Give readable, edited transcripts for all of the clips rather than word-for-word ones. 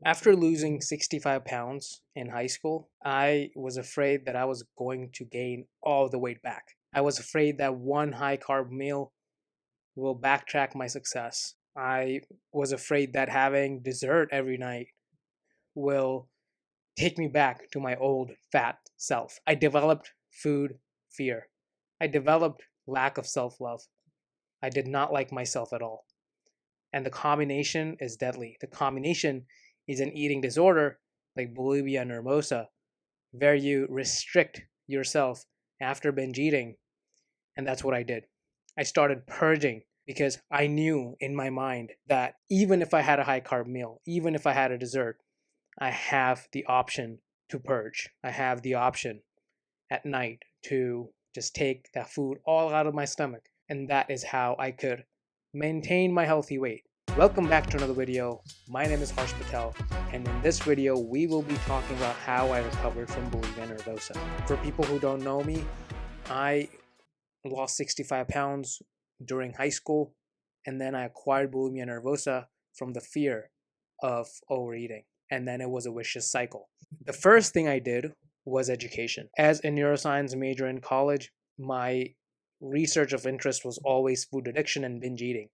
After losing 65 pounds in high school, I was afraid that I was going to gain all the weight back. I was afraid that one high carb meal will backtrack my success. I was afraid that having dessert every night will take me back to my old fat self. I developed food fear. I developed lack of self love. I did not like myself at all. And the combination is deadly. The combination is an eating disorder like bulimia and nervosa, where you restrict yourself after binge eating. And that's what I did. I started purging because I knew in my mind that even if I had a high carb meal, even if I had a dessert, I have the option to purge. I have the option at night to just take that food all out of my stomach. And that is how I could maintain my healthy weight. Welcome back to another video. My name is Harsh Patel, and in this video we will be talking about how I recovered from bulimia nervosa. For people who don't know me, I lost 65 pounds during high school, and then I acquired bulimia nervosa from the fear of overeating, and then it was a vicious cycle. The first thing I did was education. As a neuroscience major in college, my research of interest was always food addiction and binge eating.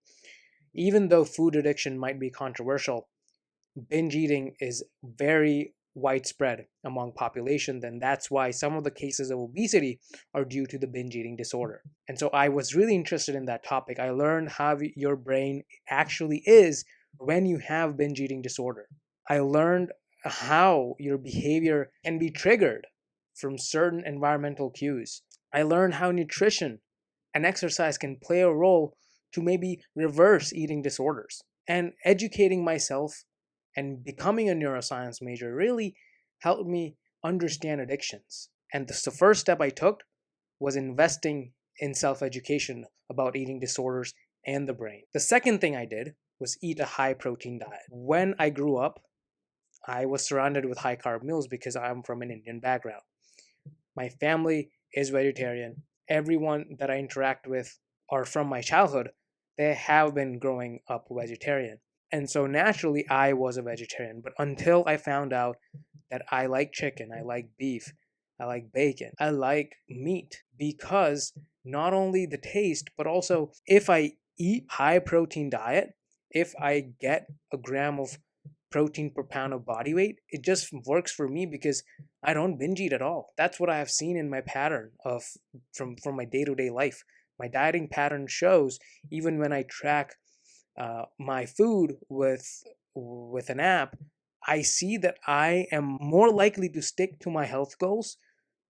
Even though food addiction might be controversial, binge eating is very widespread among population, then that's why some of the cases of obesity are due to the binge eating disorder. And so I was really interested in that topic. I learned how your brain actually is when you have binge eating disorder. I learned how your behavior can be triggered from certain environmental cues. I learned how nutrition and exercise can play a role to maybe reverse eating disorders. And educating myself and becoming a neuroscience major really helped me understand addictions. And the first step I took was investing in self-education about eating disorders and the brain. The second thing I did was eat a high protein diet. When I grew up, I was surrounded with high carb meals because I'm from an Indian background. My family is vegetarian. Everyone that I interact with are from my childhood, they have been growing up vegetarian. And so naturally, I was a vegetarian. But until I found out that I like chicken, I like beef, I like bacon, I like meat, because not only the taste, but also if I eat high protein diet, if I get a gram of protein per pound of body weight, it just works for me because I don't binge eat at all. That's what I have seen in my pattern of from my day-to-day life. My dieting pattern shows, even when I track my food with an app, I see that I am more likely to stick to my health goals,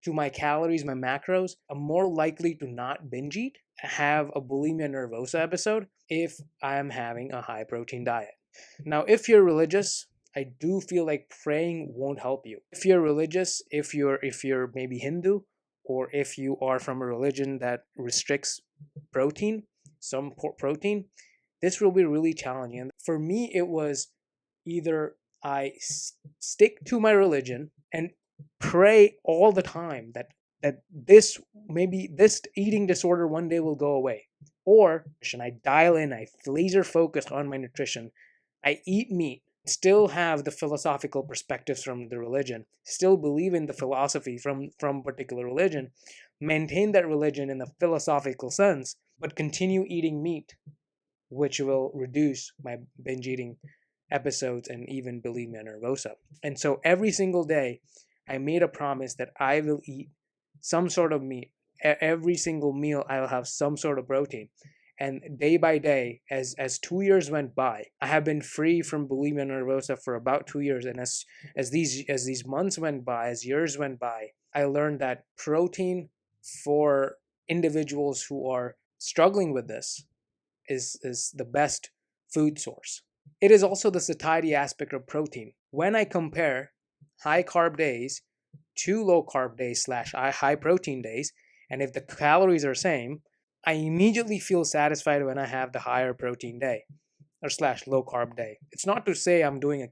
to my calories, my macros. I'm more likely to not binge eat, have a bulimia nervosa episode if I am having a high protein diet. Now, if you're religious, I do feel like praying won't help you. If you're religious, if you're maybe Hindu, or if you are from a religion that restricts protein, some protein, this will be really challenging. And for me, it was either I stick to my religion and pray all the time that this maybe this eating disorder one day will go away, or I dial in, I laser focus on my nutrition, I eat meat, still have the philosophical perspectives from the religion, still believe in the philosophy from particular religion, maintain that religion in the philosophical sense, but continue eating meat, which will reduce my binge eating episodes and even bulimia nervosa. And so every single day, I made a promise that I will eat some sort of meat. Every single meal, I'll have some sort of protein. And day by day, as 2 years went by, I have been free from bulimia nervosa for about 2 years. And as these months went by, as years went by, I learned that protein for individuals who are struggling with this is the best food source. It is also the satiety aspect of protein. When I compare high carb days to low carb days / high protein days, and if the calories are same, I immediately feel satisfied when I have the higher protein day or / low carb day. It's not to say I'm doing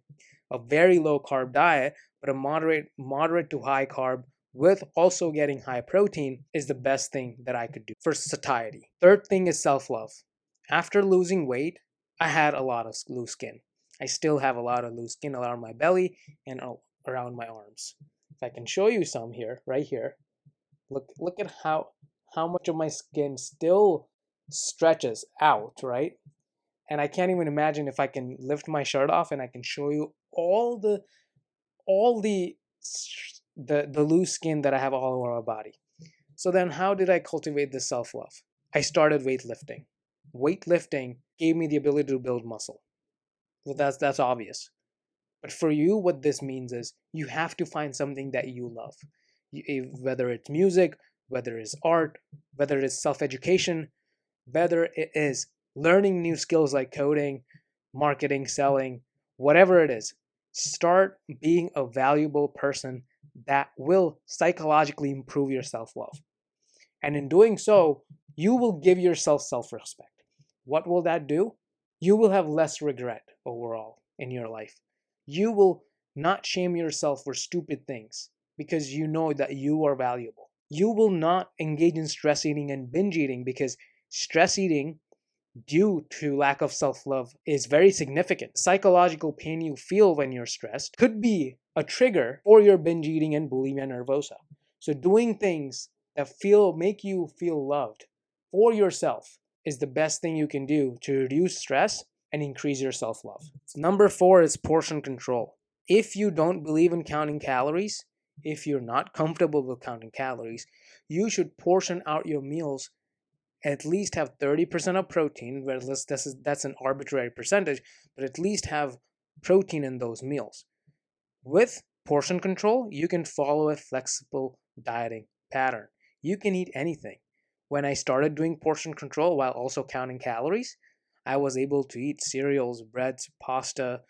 a very low carb diet, but a moderate to high carb with also getting high protein is the best thing that I could do for satiety. Third thing is self-love. After losing weight, I had a lot of loose skin. I still have a lot of loose skin around my belly and around my arms. If I can show you some here, right here, look at how much of my skin still stretches out, right? And I can't even imagine if I can lift my shirt off and I can show you all the loose skin that I have all over my body. So then how did I cultivate this self-love? I started weightlifting. Weightlifting gave me the ability to build muscle. Well, that's obvious. But for you, what this means is you have to find something that you love. Whether it's music, whether it's art, whether it's self-education, whether it is learning new skills like coding, marketing, selling, whatever it is, start being a valuable person that will psychologically improve your self love. And in doing so, you will give yourself self respect. What will that do? You will have less regret overall in your life. You will not shame yourself for stupid things because you know that you are valuable. You will not engage in stress eating and binge eating because stress eating due to lack of self love is very significant. Psychological pain you feel when you're stressed could be a trigger for your binge eating and bulimia nervosa. So, doing things that make you feel loved for yourself is the best thing you can do to reduce stress and increase your self love. Number 4 is portion control. If you don't believe in counting calories, if you're not comfortable with counting calories, you should portion out your meals, at least have 30% of protein, that's an arbitrary percentage, but at least have protein in those meals. With portion control, you can follow a flexible dieting pattern. You can eat anything. When I started doing portion control while also counting calories, I was able to eat cereals, breads, pasta,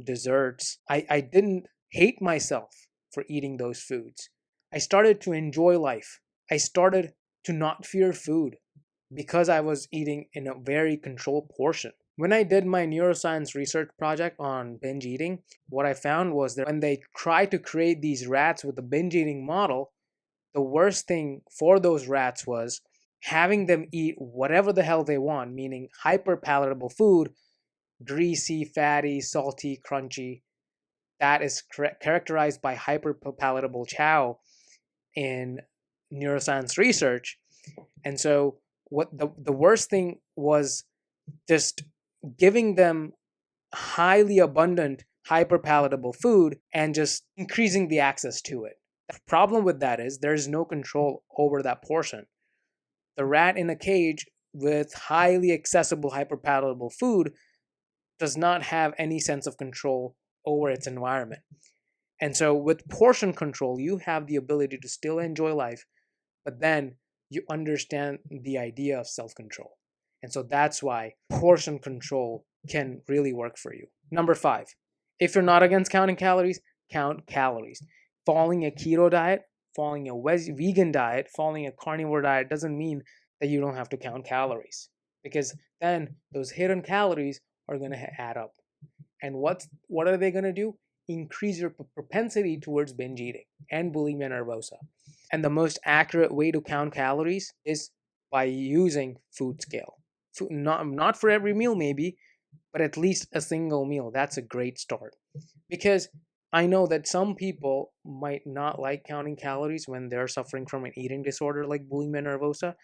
desserts. I didn't hate myself for eating those foods. I started to enjoy life. I started to not fear food because I was eating in a very controlled portion. When I did my neuroscience research project on binge eating, what I found was that when they tried to create these rats with a binge eating model, the worst thing for those rats was having them eat whatever the hell they want, meaning hyper palatable food, greasy, fatty, salty, crunchy. That is characterized by hyper palatable chow in neuroscience research. And so what the worst thing was just giving them highly abundant, hyper palatable food and just increasing the access to it. The problem with that is there is no control over that portion. The rat in a cage with highly accessible, hyper palatable food does not have any sense of control over its environment. And so with portion control, you have the ability to still enjoy life, but then you understand the idea of self control. And so that's why portion control can really work for you. Number 5, if you're not against counting calories, count calories. Following a keto diet, following a vegan diet, following a carnivore diet doesn't mean that you don't have to count calories, because then those hidden calories are going to add up. And what are they going to do? Increase your propensity towards binge eating and bulimia nervosa. And the most accurate way to count calories is by using food scale. Not for every meal maybe, but at least a single meal. That's a great start. Because I know that some people might not like counting calories when they're suffering from an eating disorder like bulimia nervosa,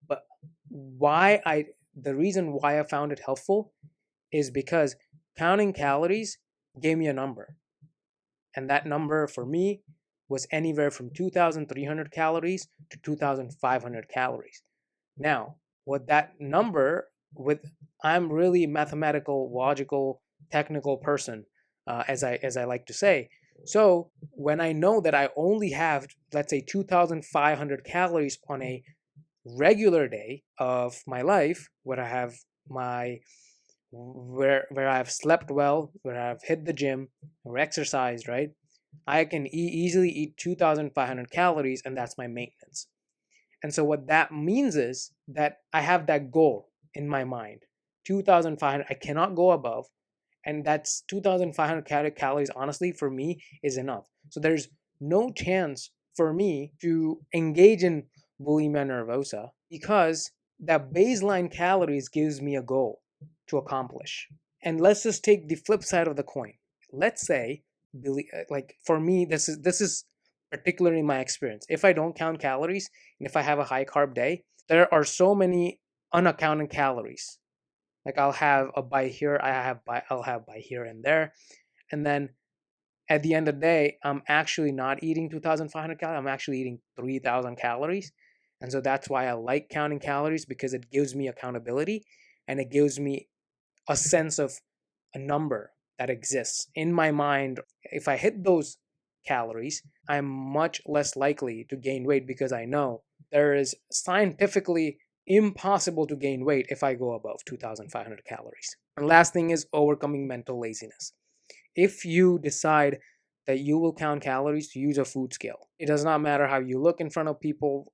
but the reason why I found it helpful is because counting calories gave me a number. And that number for me was anywhere from 2,300 calories to 2,500 calories. Now, what that number I'm really mathematical, logical, technical person, as I like to say. So when I know that I only have, let's say, 2,500 calories on a regular day of my life, where I've slept well, where I've hit the gym or exercised, right? I can easily eat 2,500 calories, and that's my maintenance. And so what that means is that I have that goal in my mind, 2,500. I cannot go above, and that's 2,500 calories. Honestly, for me, is enough. So there's no chance for me to engage in bulimia nervosa because that baseline calories gives me a goal to accomplish. And let's just take the flip side of the coin. Let's say, like for me, this is particularly my experience. If I don't count calories and if I have a high carb day, there are so many unaccounted calories. Like I'll have a bite here, I'll have bite here and there, and then at the end of the day, I'm actually not eating 2,500 calories. I'm actually eating 3,000 calories. And so that's why I like counting calories, because it gives me accountability and it gives me a sense of a number that exists in my mind. If I hit those calories, I'm much less likely to gain weight, because I know there is scientifically impossible to gain weight if I go above 2,500 calories. And last thing is overcoming mental laziness. If you decide that you will count calories, use a food scale. It does not matter how you look in front of people.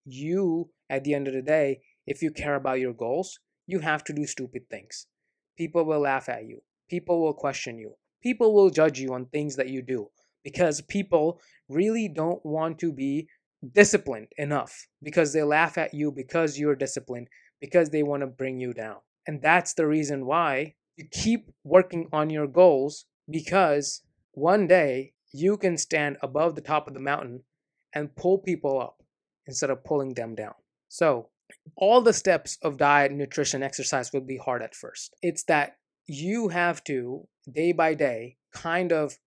You, at the end of the day, if you care about your goals, you have to do stupid things. People will laugh at you. People will question you. People will judge you on things that you do, because people really don't want to be disciplined enough, because they laugh at you because you're disciplined, because they want to bring you down. And that's the reason why you keep working on your goals, because one day you can stand above the top of the mountain and pull people up instead of pulling them down. So, all the steps of diet, nutrition, exercise will be hard at first. It's that you have to, day by day, kind of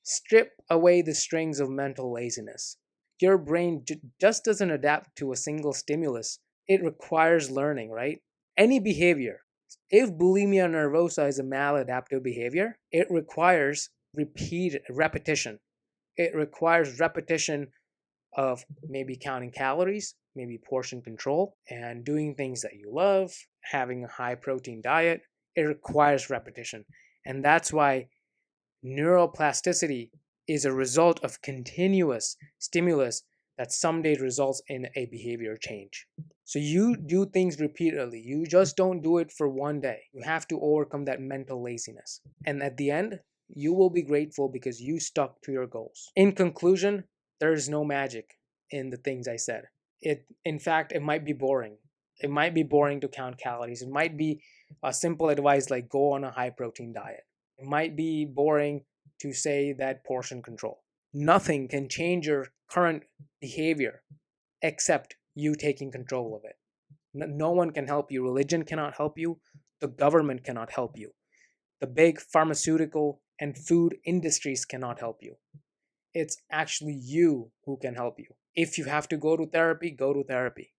strip away the strings of mental laziness. Your brain just doesn't adapt to a single stimulus. It requires learning, right? Any behavior. If bulimia nervosa is a maladaptive behavior, it requires repetition. It requires repetition of maybe counting calories, maybe portion control, and doing things that you love, having a high protein diet. It requires repetition. And that's why neuroplasticity is a result of continuous stimulus that someday results in a behavior change. So you do things repeatedly. You just don't do it for one day. You have to overcome that mental laziness. And at the end, you will be grateful because you stuck to your goals. In conclusion, there is no magic in the things I said. In fact, it might be boring. It might be boring to count calories. It might be a simple advice like go on a high protein diet. It might be boring to say that portion control. Nothing can change your current behavior except you taking control of it. No one can help you. Religion cannot help you. The government cannot help you. The big pharmaceutical and food industries cannot help you. It's actually you who can help you. If you have to go to therapy, go to therapy.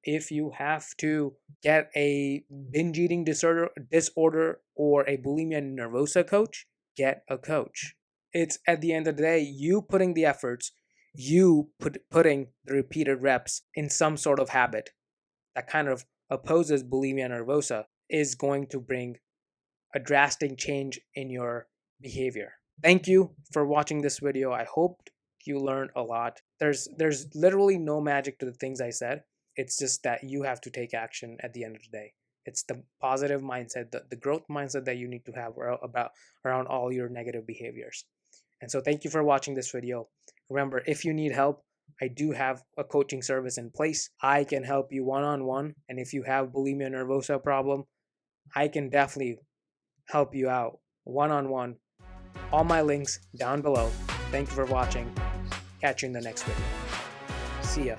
If you have to get a binge eating disorder or a bulimia nervosa coach, get a coach. It's at the end of the day, you putting the efforts, you putting the repeated reps in some sort of habit that kind of opposes bulimia nervosa is going to bring a drastic change in your behavior. Thank you for watching this video. I hope you learned a lot. There's literally no magic to the things I said. It's just that you have to take action at the end of the day. It's the positive mindset, the growth mindset that you need to have around all your negative behaviors. And so thank you for watching this video. Remember, if you need help, I do have a coaching service in place. I can help you one-on-one. And if you have bulimia nervosa problem, I can definitely help you out one-on-one. All my links down below. Thank you for watching. Catch you in the next video. See ya.